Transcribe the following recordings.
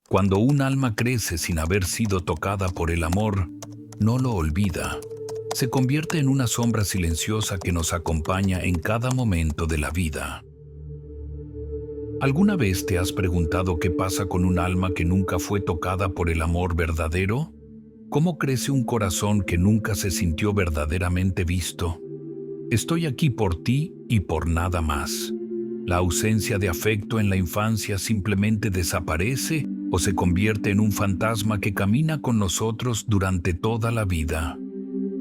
Cuando un alma crece sin haber sido tocada por el amor, no lo olvida. Se convierte en una sombra silenciosa que nos acompaña en cada momento de la vida. ¿Alguna vez te has preguntado qué pasa con un alma que nunca fue tocada por el amor verdadero? ¿Cómo crece un corazón que nunca se sintió verdaderamente visto? Estoy aquí por ti y por nada más. La ausencia de afecto en la infancia simplemente desaparece o se convierte en un fantasma que camina con nosotros durante toda la vida.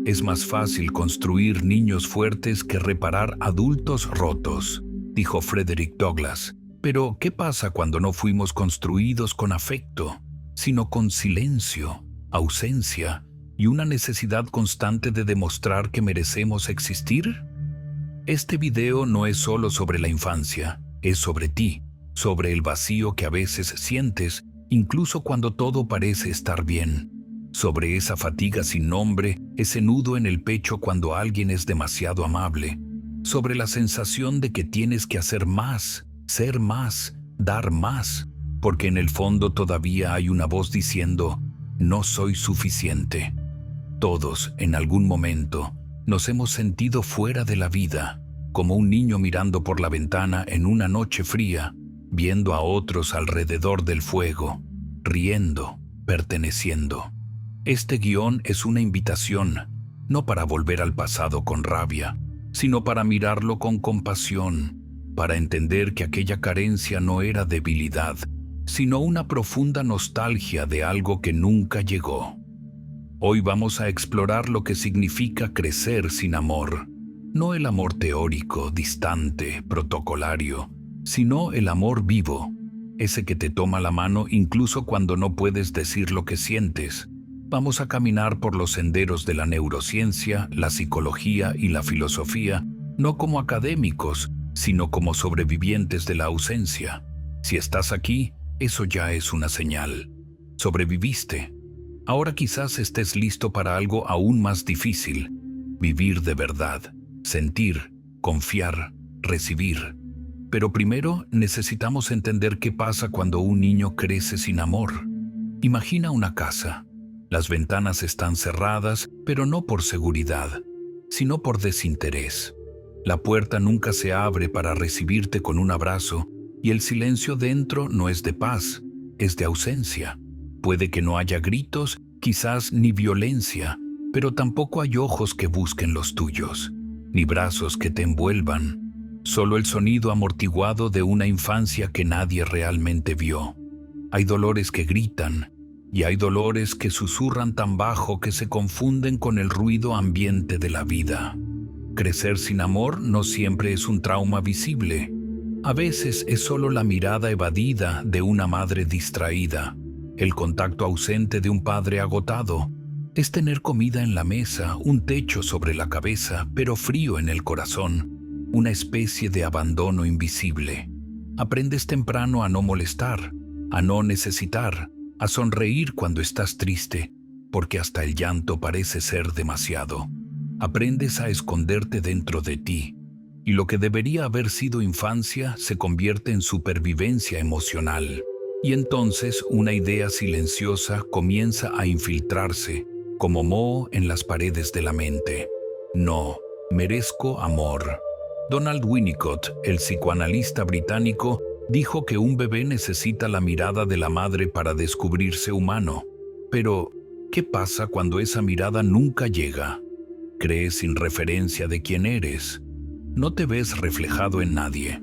Es más fácil construir niños fuertes que reparar adultos rotos, dijo Frederick Douglass. Pero, ¿qué pasa cuando no fuimos construidos con afecto, sino con silencio, ausencia y una necesidad constante de demostrar que merecemos existir? Este video no es solo sobre la infancia, es sobre ti, sobre el vacío que a veces sientes, incluso cuando todo parece estar bien, sobre esa fatiga sin nombre, ese nudo en el pecho cuando alguien es demasiado amable, sobre la sensación de que tienes que hacer más, ser más, dar más, porque en el fondo todavía hay una voz diciendo, no soy suficiente. Todos, en algún momento, nos hemos sentido fuera de la vida, como un niño mirando por la ventana en una noche fría, viendo a otros alrededor del fuego, riendo, perteneciendo. Este guión es una invitación, no para volver al pasado con rabia, sino para mirarlo con compasión, para entender que aquella carencia no era debilidad, sino una profunda nostalgia de algo que nunca llegó. Hoy vamos a explorar lo que significa crecer sin amor. No el amor teórico, distante, protocolario, sino el amor vivo, ese que te toma la mano incluso cuando no puedes decir lo que sientes. Vamos a caminar por los senderos de la neurociencia, la psicología y la filosofía, no como académicos, sino como sobrevivientes de la ausencia. Si estás aquí, eso ya es una señal. Sobreviviste. Ahora quizás estés listo para algo aún más difícil: vivir de verdad, sentir, confiar, recibir. Pero primero necesitamos entender qué pasa cuando un niño crece sin amor. Imagina una casa. Las ventanas están cerradas, pero no por seguridad, sino por desinterés. La puerta nunca se abre para recibirte con un abrazo, y el silencio dentro no es de paz, es de ausencia. Puede que no haya gritos, quizás ni violencia, pero tampoco hay ojos que busquen los tuyos, ni brazos que te envuelvan. Solo el sonido amortiguado de una infancia que nadie realmente vio. Hay dolores que gritan, y hay dolores que susurran tan bajo que se confunden con el ruido ambiente de la vida. Crecer sin amor no siempre es un trauma visible. A veces es solo la mirada evadida de una madre distraída, el contacto ausente de un padre agotado. Es tener comida en la mesa, un techo sobre la cabeza, pero frío en el corazón, una especie de abandono invisible. Aprendes temprano a no molestar, a no necesitar, a sonreír cuando estás triste, porque hasta el llanto parece ser demasiado. Aprendes a esconderte dentro de ti, y lo que debería haber sido infancia se convierte en supervivencia emocional. Y entonces una idea silenciosa comienza a infiltrarse, como moho en las paredes de la mente. No, merezco amor. Donald Winnicott, el psicoanalista británico, dijo que un bebé necesita la mirada de la madre para descubrirse humano. Pero, ¿qué pasa cuando esa mirada nunca llega? Crees sin referencia de quién eres. No te ves reflejado en nadie.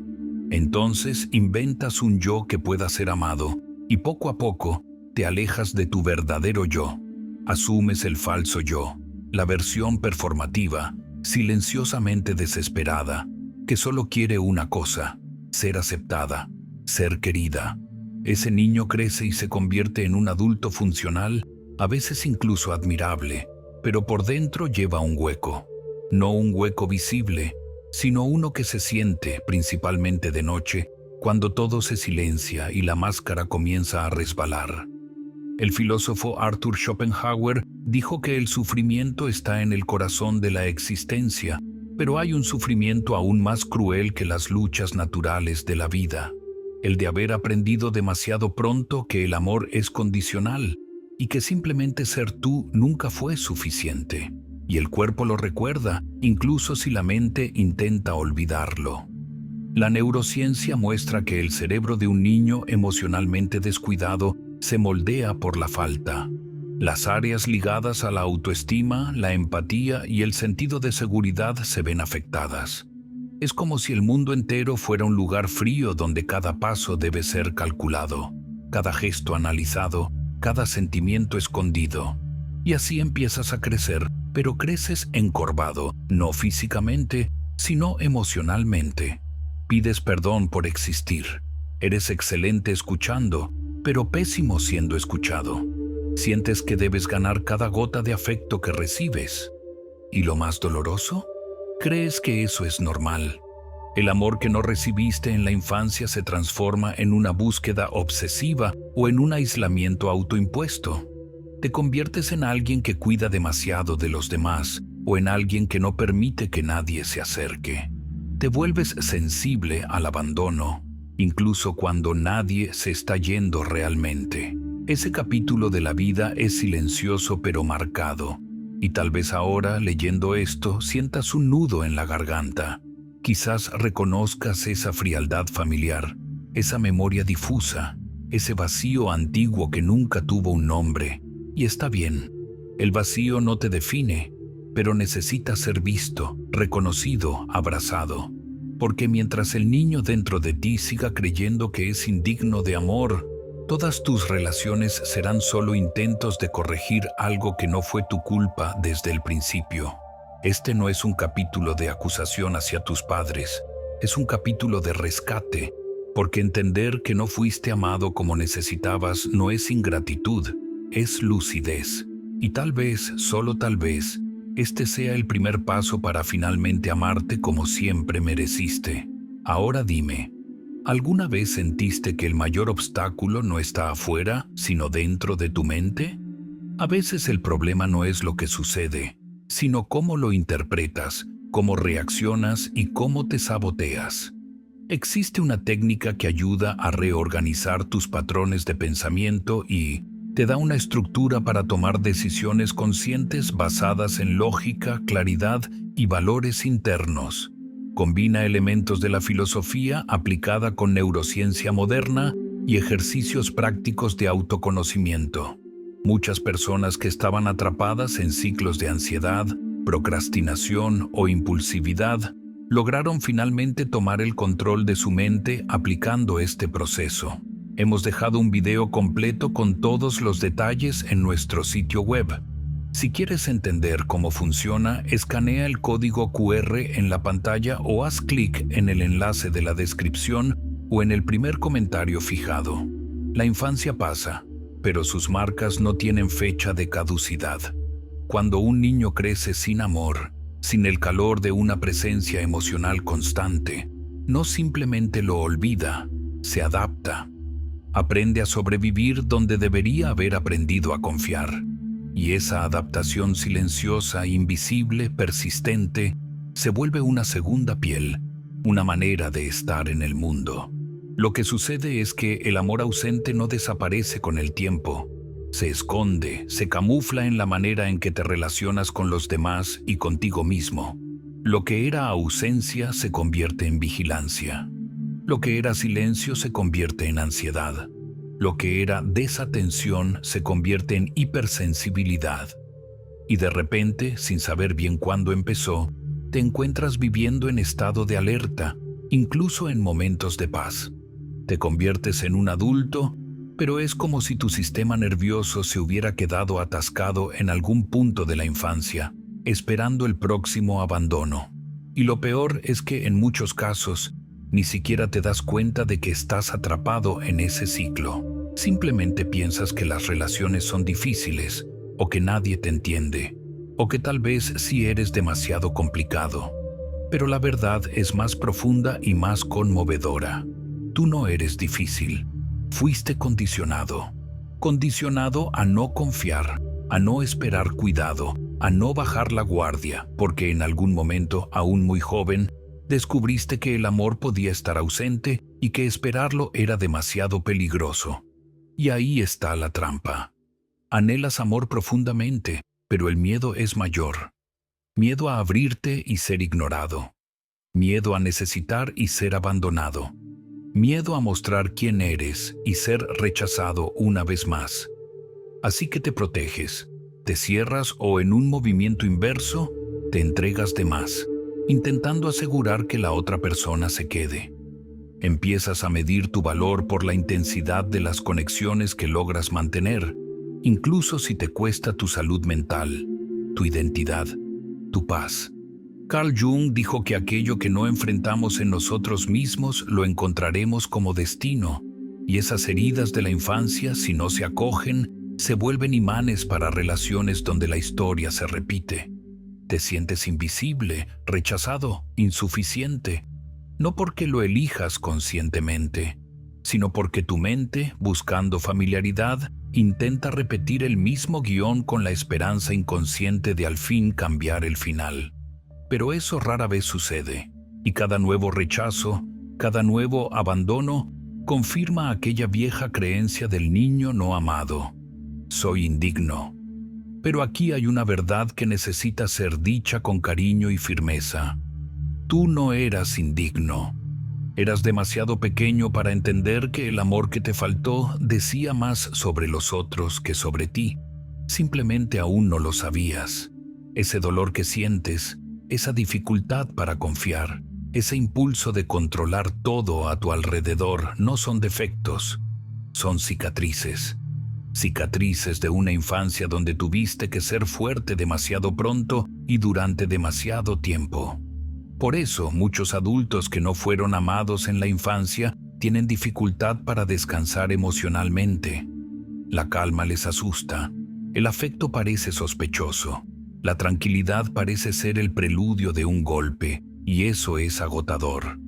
Entonces inventas un yo que pueda ser amado, y poco a poco te alejas de tu verdadero yo. Asumes el falso yo, la versión performativa, silenciosamente desesperada, que solo quiere una cosa: ser aceptada, ser querida. Ese niño crece y se convierte en un adulto funcional, a veces incluso admirable, pero por dentro lleva un hueco. No un hueco visible, sino uno que se siente, principalmente de noche, cuando todo se silencia y la máscara comienza a resbalar. El filósofo Arthur Schopenhauer dijo que el sufrimiento está en el corazón de la existencia, pero hay un sufrimiento aún más cruel que las luchas naturales de la vida. el de haber aprendido demasiado pronto que el amor es condicional y que simplemente ser tú nunca fue suficiente. Y el cuerpo lo recuerda, incluso si la mente intenta olvidarlo. La neurociencia muestra que el cerebro de un niño emocionalmente descuidado se moldea por la falta. Las áreas ligadas a la autoestima, la empatía y el sentido de seguridad se ven afectadas. Es como si el mundo entero fuera un lugar frío donde cada paso debe ser calculado, cada gesto analizado, cada sentimiento escondido. Y así empiezas a crecer, pero creces encorvado, no físicamente, sino emocionalmente. Pides perdón por existir. Eres excelente escuchando, pero pésimo siendo escuchado. Sientes que debes ganar cada gota de afecto que recibes. ¿Y lo más doloroso? Crees que eso es normal. El amor que no recibiste en la infancia se transforma en una búsqueda obsesiva o en un aislamiento autoimpuesto. Te conviertes en alguien que cuida demasiado de los demás o en alguien que no permite que nadie se acerque. Te vuelves sensible al abandono, incluso cuando nadie se está yendo realmente. Ese capítulo de la vida es silencioso pero marcado, y tal vez ahora, leyendo esto, sientas un nudo en la garganta. Quizás reconozcas esa frialdad familiar, esa memoria difusa, ese vacío antiguo que nunca tuvo un nombre. Y está bien, el vacío no te define, pero necesita ser visto, reconocido, abrazado. Porque mientras el niño dentro de ti siga creyendo que es indigno de amor, todas tus relaciones serán solo intentos de corregir algo que no fue tu culpa desde el principio. Este no es un capítulo de acusación hacia tus padres, es un capítulo de rescate, porque entender que no fuiste amado como necesitabas no es ingratitud, es lucidez. Y tal vez, solo tal vez, este sea el primer paso para finalmente amarte como siempre mereciste. Ahora dime, ¿alguna vez sentiste que el mayor obstáculo no está afuera, sino dentro de tu mente? A veces el problema no es lo que sucede, sino cómo lo interpretas, cómo reaccionas y cómo te saboteas. Existe una técnica que ayuda a reorganizar tus patrones de pensamiento y te da una estructura para tomar decisiones conscientes basadas en lógica, claridad y valores internos. Combina elementos de la filosofía aplicada con neurociencia moderna y ejercicios prácticos de autoconocimiento. Muchas personas que estaban atrapadas en ciclos de ansiedad, procrastinación o impulsividad lograron finalmente tomar el control de su mente aplicando este proceso. Hemos dejado un video completo con todos los detalles en nuestro sitio web. Si quieres entender cómo funciona, escanea el código QR en la pantalla o haz clic en el enlace de la descripción o en el primer comentario fijado. La infancia pasa, pero sus marcas no tienen fecha de caducidad. Cuando un niño crece sin amor, sin el calor de una presencia emocional constante, no simplemente lo olvida, se adapta. Aprende a sobrevivir donde debería haber aprendido a confiar. Y esa adaptación silenciosa, invisible, persistente, se vuelve una segunda piel, una manera de estar en el mundo. Lo que sucede es que el amor ausente no desaparece con el tiempo. Se esconde, se camufla en la manera en que te relacionas con los demás y contigo mismo. Lo que era ausencia se convierte en vigilancia. Lo que era silencio se convierte en ansiedad. Lo que era desatención se convierte en hipersensibilidad. Y de repente, sin saber bien cuándo empezó, te encuentras viviendo en estado de alerta, incluso en momentos de paz. Te conviertes en un adulto, pero es como si tu sistema nervioso se hubiera quedado atascado en algún punto de la infancia, esperando el próximo abandono. Y lo peor es que en muchos casos, ni siquiera te das cuenta de que estás atrapado en ese ciclo. Simplemente piensas que las relaciones son difíciles, o que nadie te entiende, o que tal vez sí eres demasiado complicado. Pero la verdad es más profunda y más conmovedora. Tú no eres difícil. Fuiste condicionado. Condicionado a no confiar, a no esperar cuidado, a no bajar la guardia, porque en algún momento, aún muy joven, Descubriste que el amor podía estar ausente y que esperarlo era demasiado peligroso. Y ahí está la trampa. Anhelas amor profundamente, pero el miedo es mayor. Miedo a abrirte y ser ignorado. Miedo a necesitar y ser abandonado. Miedo a mostrar quién eres y ser rechazado una vez más. Así que te proteges, te cierras o en un movimiento inverso, te entregas de más, intentando asegurar que la otra persona se quede. Empiezas a medir tu valor por la intensidad de las conexiones que logras mantener, incluso si te cuesta tu salud mental, tu identidad, tu paz. Carl Jung dijo que aquello que no enfrentamos en nosotros mismos lo encontraremos como destino, y esas heridas de la infancia, si no se acogen, se vuelven imanes para relaciones donde la historia se repite. Te sientes invisible, rechazado, insuficiente, no porque lo elijas conscientemente, sino porque tu mente, buscando familiaridad, intenta repetir el mismo guión con la esperanza inconsciente de al fin cambiar el final. Pero eso rara vez sucede, y cada nuevo rechazo, cada nuevo abandono, confirma aquella vieja creencia del niño no amado. Soy indigno. Pero aquí hay una verdad que necesita ser dicha con cariño y firmeza. Tú no eras indigno. Eras demasiado pequeño para entender que el amor que te faltó decía más sobre los otros que sobre ti. Simplemente aún no lo sabías. Ese dolor que sientes, esa dificultad para confiar, ese impulso de controlar todo a tu alrededor no son defectos, son cicatrices. Cicatrices de una infancia donde tuviste que ser fuerte demasiado pronto y durante demasiado tiempo. Por eso, muchos adultos que no fueron amados en la infancia tienen dificultad para descansar emocionalmente. La calma les asusta, el afecto parece sospechoso. La tranquilidad parece ser el preludio de un golpe, y eso es agotador.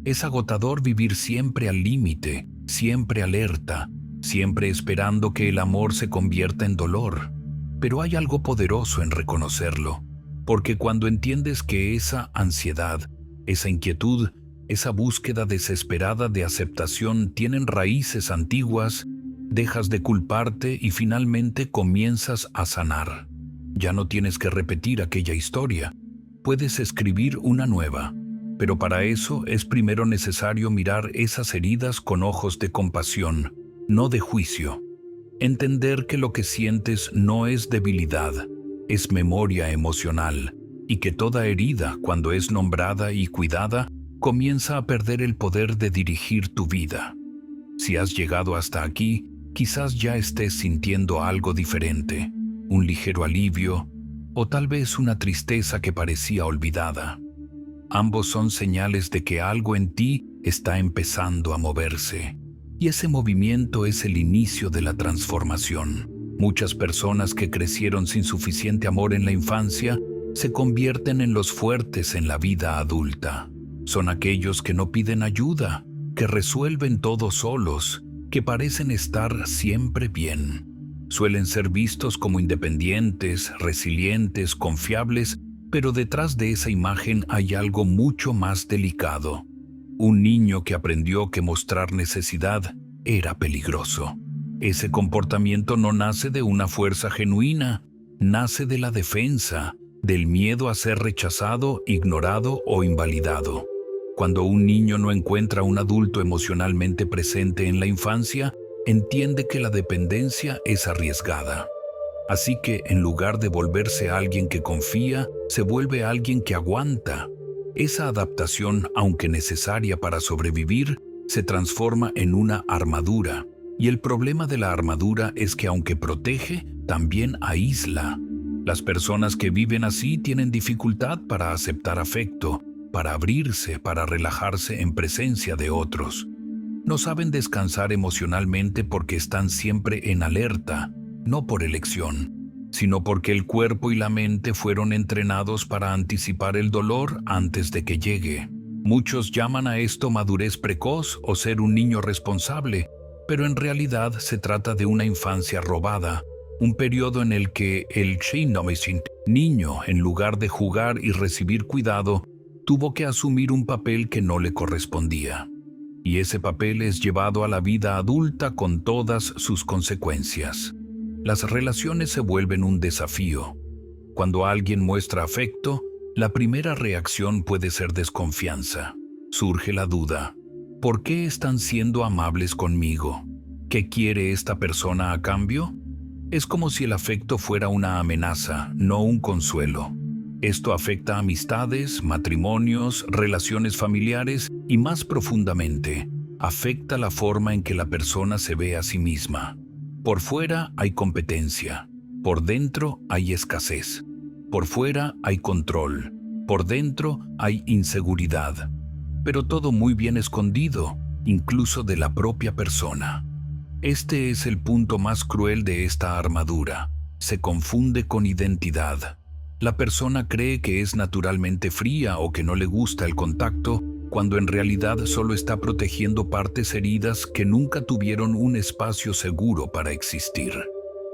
Es agotador vivir siempre al límite, siempre alerta, siempre esperando que el amor se convierta en dolor. Pero hay algo poderoso en reconocerlo, porque cuando entiendes que esa ansiedad, esa inquietud, esa búsqueda desesperada de aceptación tienen raíces antiguas, dejas de culparte y finalmente comienzas a sanar. Ya no tienes que repetir aquella historia, puedes escribir una nueva, pero para eso es primero necesario mirar esas heridas con ojos de compasión, no de juicio. Entender que lo que sientes no es debilidad, es memoria emocional, y que toda herida, cuando es nombrada y cuidada, comienza a perder el poder de dirigir tu vida. Si has llegado hasta aquí, quizás ya estés sintiendo algo diferente. Un ligero alivio, o tal vez una tristeza que parecía olvidada. Ambos son señales de que algo en ti está empezando a moverse, y ese movimiento es el inicio de la transformación. Muchas personas que crecieron sin suficiente amor en la infancia se convierten en los fuertes en la vida adulta. Son aquellos que no piden ayuda, que resuelven todo solos, que parecen estar siempre bien. Suelen ser vistos como independientes, resilientes, confiables, pero detrás de esa imagen hay algo mucho más delicado. Un niño que aprendió que mostrar necesidad era peligroso. Ese comportamiento no nace de una fuerza genuina, nace de la defensa, del miedo a ser rechazado, ignorado o invalidado. Cuando un niño no encuentra un adulto emocionalmente presente en la infancia, entiende que la dependencia es arriesgada. Así que, en lugar de volverse alguien que confía, se vuelve alguien que aguanta. Esa adaptación, aunque necesaria para sobrevivir, se transforma en una armadura. Y el problema de la armadura es que aunque protege, también aísla. Las personas que viven así tienen dificultad para aceptar afecto, para abrirse, para relajarse en presencia de otros. No saben descansar emocionalmente porque están siempre en alerta, no por elección, sino porque el cuerpo y la mente fueron entrenados para anticipar el dolor antes de que llegue. Muchos llaman a esto madurez precoz o ser un niño responsable, pero en realidad se trata de una infancia robada, un periodo en el que el niño, en lugar de jugar y recibir cuidado, tuvo que asumir un papel que no le correspondía. Y ese papel es llevado a la vida adulta con todas sus consecuencias. Las relaciones se vuelven un desafío. Cuando alguien muestra afecto, la primera reacción puede ser desconfianza. Surge la duda: ¿por qué están siendo amables conmigo? ¿Qué quiere esta persona a cambio? Es como si el afecto fuera una amenaza, no un consuelo. Esto afecta amistades, matrimonios, relaciones familiares y, más profundamente, afecta la forma en que la persona se ve a sí misma. Por fuera hay competencia, por dentro hay escasez. Por fuera hay control, por dentro hay inseguridad. Pero todo muy bien escondido, incluso de la propia persona. Este es el punto más cruel de esta armadura. Se confunde con identidad. La persona cree que es naturalmente fría o que no le gusta el contacto, cuando en realidad solo está protegiendo partes heridas que nunca tuvieron un espacio seguro para existir.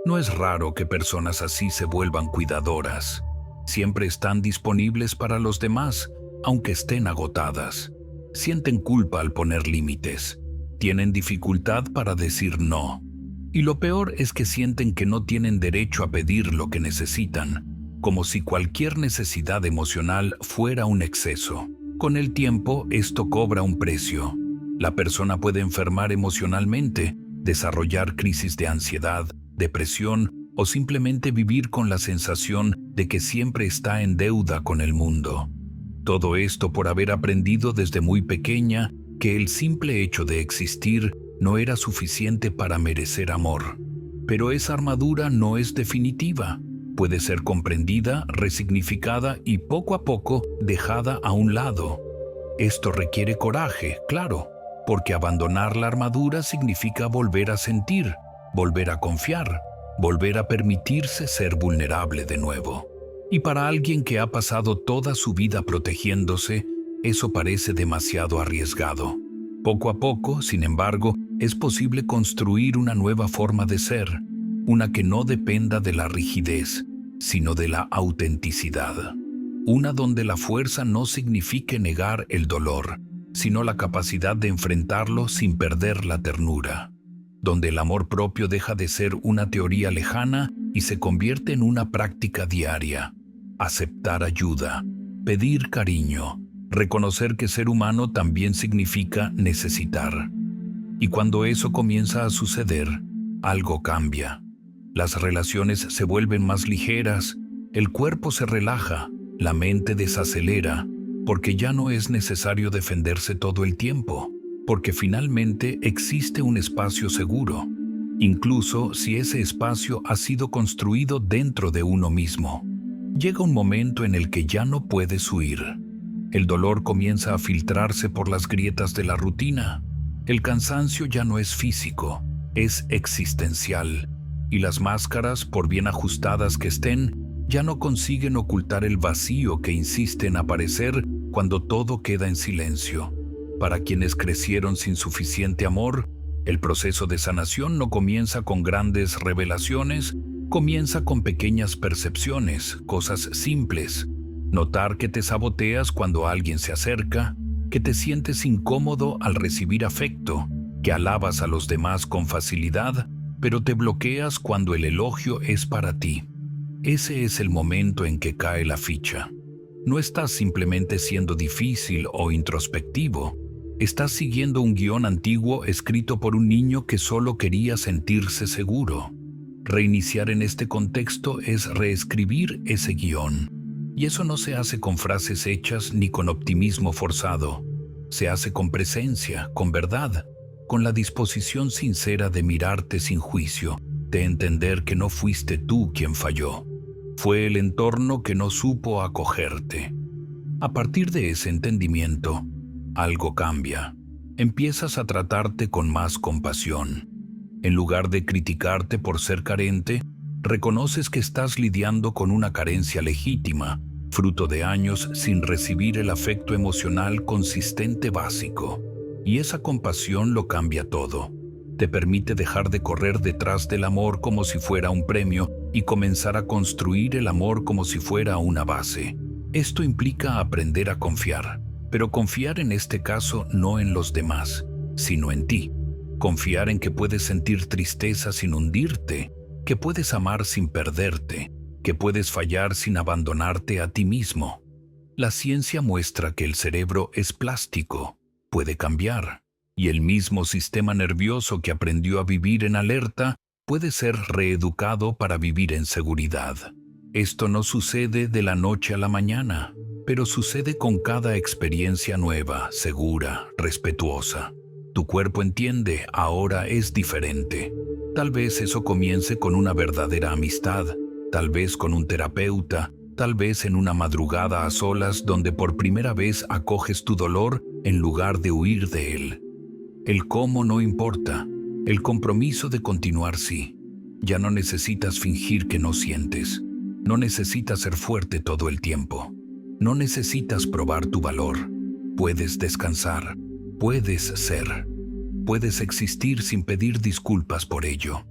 No es raro que personas así se vuelvan cuidadoras. Siempre están disponibles para los demás, aunque estén agotadas. Sienten culpa al poner límites. Tienen dificultad para decir no. Y lo peor es que sienten que no tienen derecho a pedir lo que necesitan, como si cualquier necesidad emocional fuera un exceso. Con el tiempo, esto cobra un precio. La persona puede enfermar emocionalmente, desarrollar crisis de ansiedad, depresión o simplemente vivir con la sensación de que siempre está en deuda con el mundo. Todo esto por haber aprendido desde muy pequeña que el simple hecho de existir no era suficiente para merecer amor. Pero esa armadura no es definitiva. Puede ser comprendida, resignificada y poco a poco dejada a un lado. Esto requiere coraje, claro, porque abandonar la armadura significa volver a sentir, volver a confiar, volver a permitirse ser vulnerable de nuevo. Y para alguien que ha pasado toda su vida protegiéndose, eso parece demasiado arriesgado. Poco a poco, sin embargo, es posible construir una nueva forma de ser, una que no dependa de la rigidez, sino de la autenticidad. Una donde la fuerza no signifique negar el dolor, sino la capacidad de enfrentarlo sin perder la ternura. Donde el amor propio deja de ser una teoría lejana y se convierte en una práctica diaria. Aceptar ayuda, pedir cariño, reconocer que ser humano también significa necesitar. Y cuando eso comienza a suceder, algo cambia. Las relaciones se vuelven más ligeras, el cuerpo se relaja, la mente desacelera, porque ya no es necesario defenderse todo el tiempo, porque finalmente existe un espacio seguro, incluso si ese espacio ha sido construido dentro de uno mismo. Llega un momento en el que ya no puedes huir. El dolor comienza a filtrarse por las grietas de la rutina. El cansancio ya no es físico, es existencial. Y las máscaras, por bien ajustadas que estén, ya no consiguen ocultar el vacío que insiste en aparecer cuando todo queda en silencio. Para quienes crecieron sin suficiente amor, el proceso de sanación no comienza con grandes revelaciones, comienza con pequeñas percepciones, cosas simples. Notar que te saboteas cuando alguien se acerca, que te sientes incómodo al recibir afecto, que alabas a los demás con facilidad, pero te bloqueas cuando el elogio es para ti. Ese es el momento en que cae la ficha. No estás simplemente siendo difícil o introspectivo. Estás siguiendo un guión antiguo escrito por un niño que solo quería sentirse seguro. Reiniciar en este contexto es reescribir ese guión. Y eso no se hace con frases hechas ni con optimismo forzado. Se hace con presencia, con verdad, con la disposición sincera de mirarte sin juicio, de entender que no fuiste tú quien falló. Fue el entorno que no supo acogerte. A partir de ese entendimiento, algo cambia. Empiezas a tratarte con más compasión. En lugar de criticarte por ser carente, reconoces que estás lidiando con una carencia legítima, fruto de años sin recibir el afecto emocional consistente básico. Y esa compasión lo cambia todo. Te permite dejar de correr detrás del amor como si fuera un premio y comenzar a construir el amor como si fuera una base. Esto implica aprender a confiar, pero confiar en este caso no en los demás, sino en ti. Confiar en que puedes sentir tristeza sin hundirte, que puedes amar sin perderte, que puedes fallar sin abandonarte a ti mismo. La ciencia muestra que el cerebro es plástico, puede cambiar, y el mismo sistema nervioso que aprendió a vivir en alerta puede ser reeducado para vivir en seguridad. Esto no sucede de la noche a la mañana, pero sucede con cada experiencia nueva, segura, respetuosa. Tu cuerpo entiende, ahora es diferente. Tal vez eso comience con una verdadera amistad, tal vez con un terapeuta, tal vez en una madrugada a solas donde por primera vez acoges tu dolor en lugar de huir de él. El cómo no importa, el compromiso de continuar sí. Ya no necesitas fingir que no sientes. No necesitas ser fuerte todo el tiempo. No necesitas probar tu valor. Puedes descansar. Puedes ser. Puedes existir sin pedir disculpas por ello.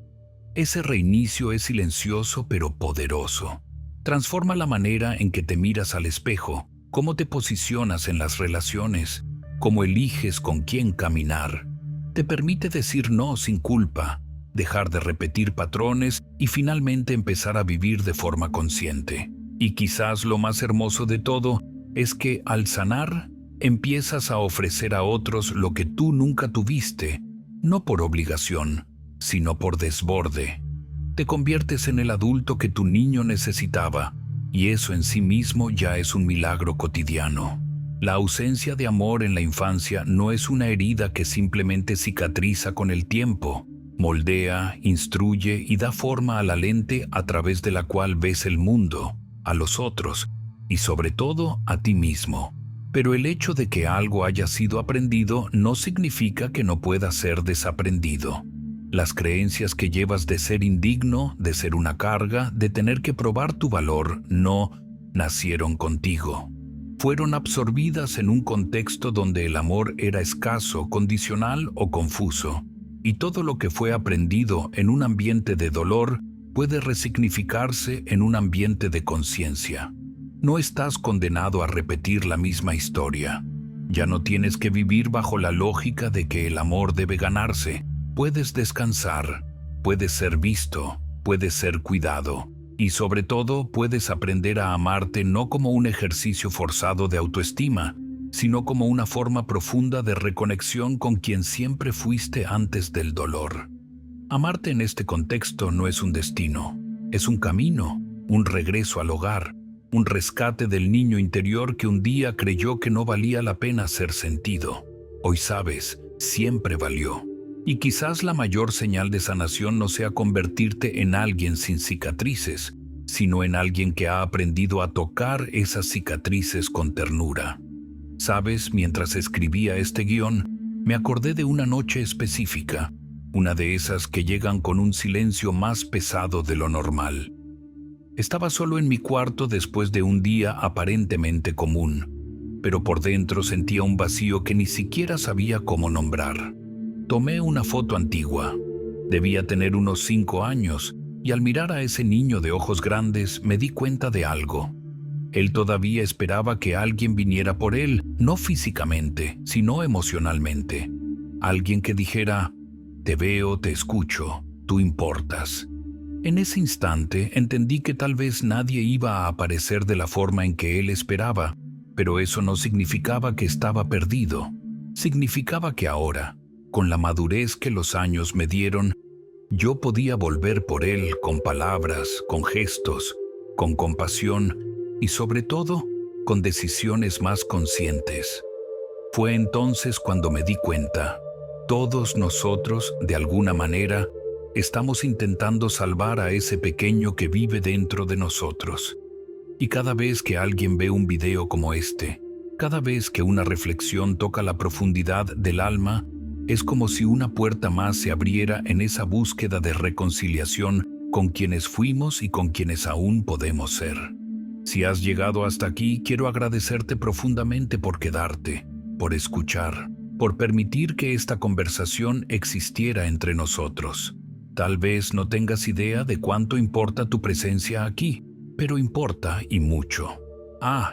Ese reinicio es silencioso pero poderoso. Transforma la manera en que te miras al espejo, cómo te posicionas en las relaciones, cómo eliges con quién caminar. Te permite decir no sin culpa, dejar de repetir patrones y finalmente empezar a vivir de forma consciente. Y quizás lo más hermoso de todo es que al sanar, empiezas a ofrecer a otros lo que tú nunca tuviste, no por obligación, sino por desborde. Te conviertes en el adulto que tu niño necesitaba, y eso en sí mismo ya es un milagro cotidiano. La ausencia de amor en la infancia no es una herida que simplemente cicatriza con el tiempo. Moldea, instruye y da forma a la lente a través de la cual ves el mundo, a los otros y sobre todo a ti mismo. Pero el hecho de que algo haya sido aprendido no significa que no pueda ser desaprendido. Las creencias que llevas de ser indigno, de ser una carga, de tener que probar tu valor, no nacieron contigo. Fueron absorbidas en un contexto donde el amor era escaso, condicional o confuso. Y todo lo que fue aprendido en un ambiente de dolor puede resignificarse en un ambiente de conciencia. No estás condenado a repetir la misma historia. Ya no tienes que vivir bajo la lógica de que el amor debe ganarse. Puedes descansar, puedes ser visto, puedes ser cuidado. Y sobre todo, puedes aprender a amarte no como un ejercicio forzado de autoestima, sino como una forma profunda de reconexión con quien siempre fuiste antes del dolor. Amarte en este contexto no es un destino, es un camino, un regreso al hogar, un rescate del niño interior que un día creyó que no valía la pena ser sentido. Hoy sabes, siempre valió. Y quizás la mayor señal de sanación no sea convertirte en alguien sin cicatrices, sino en alguien que ha aprendido a tocar esas cicatrices con ternura. Sabes, mientras escribía este guión, me acordé de una noche específica, una de esas que llegan con un silencio más pesado de lo normal. Estaba solo en mi cuarto después de un día aparentemente común, pero por dentro sentía un vacío que ni siquiera sabía cómo nombrar. Tomé una foto antigua. Debía tener unos 5 años, y al mirar a ese niño de ojos grandes me di cuenta de algo. Él todavía esperaba que alguien viniera por él, no físicamente, sino emocionalmente. Alguien que dijera, te veo, te escucho, tú importas. En ese instante entendí que tal vez nadie iba a aparecer de la forma en que él esperaba, pero eso no significaba que estaba perdido. Significaba que ahora, con la madurez que los años me dieron, yo podía volver por él con palabras, con gestos, con compasión y sobre todo, con decisiones más conscientes. Fue entonces cuando me di cuenta, todos nosotros, de alguna manera, estamos intentando salvar a ese pequeño que vive dentro de nosotros. Y cada vez que alguien ve un video como este, cada vez que una reflexión toca la profundidad del alma, es como si una puerta más se abriera en esa búsqueda de reconciliación con quienes fuimos y con quienes aún podemos ser. Si has llegado hasta aquí, quiero agradecerte profundamente por quedarte, por escuchar, por permitir que esta conversación existiera entre nosotros. Tal vez no tengas idea de cuánto importa tu presencia aquí, pero importa y mucho.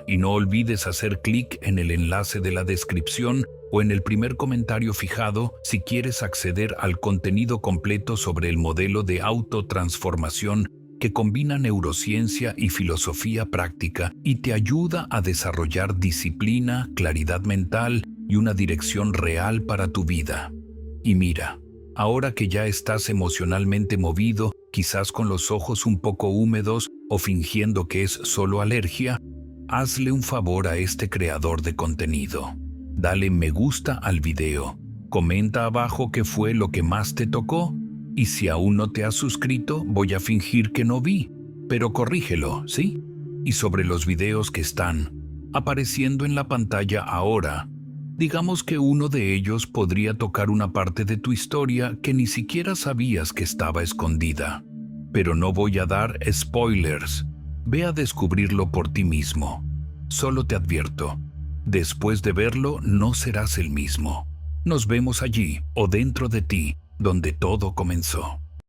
Y no olvides hacer clic en el enlace de la descripción o en el primer comentario fijado si quieres acceder al contenido completo sobre el modelo de autotransformación que combina neurociencia y filosofía práctica y te ayuda a desarrollar disciplina, claridad mental y una dirección real para tu vida. Y mira, ahora que ya estás emocionalmente movido, quizás con los ojos un poco húmedos o fingiendo que es solo alergia, hazle un favor a este creador de contenido. Dale me gusta al video, comenta abajo qué fue lo que más te tocó, y si aún no te has suscrito, voy a fingir que no vi, pero corrígelo, ¿sí? Y sobre los videos que están apareciendo en la pantalla ahora, digamos que uno de ellos podría tocar una parte de tu historia que ni siquiera sabías que estaba escondida. Pero no voy a dar spoilers. Ve a descubrirlo por ti mismo. Solo te advierto, después de verlo no serás el mismo. Nos vemos allí o dentro de ti, donde todo comenzó.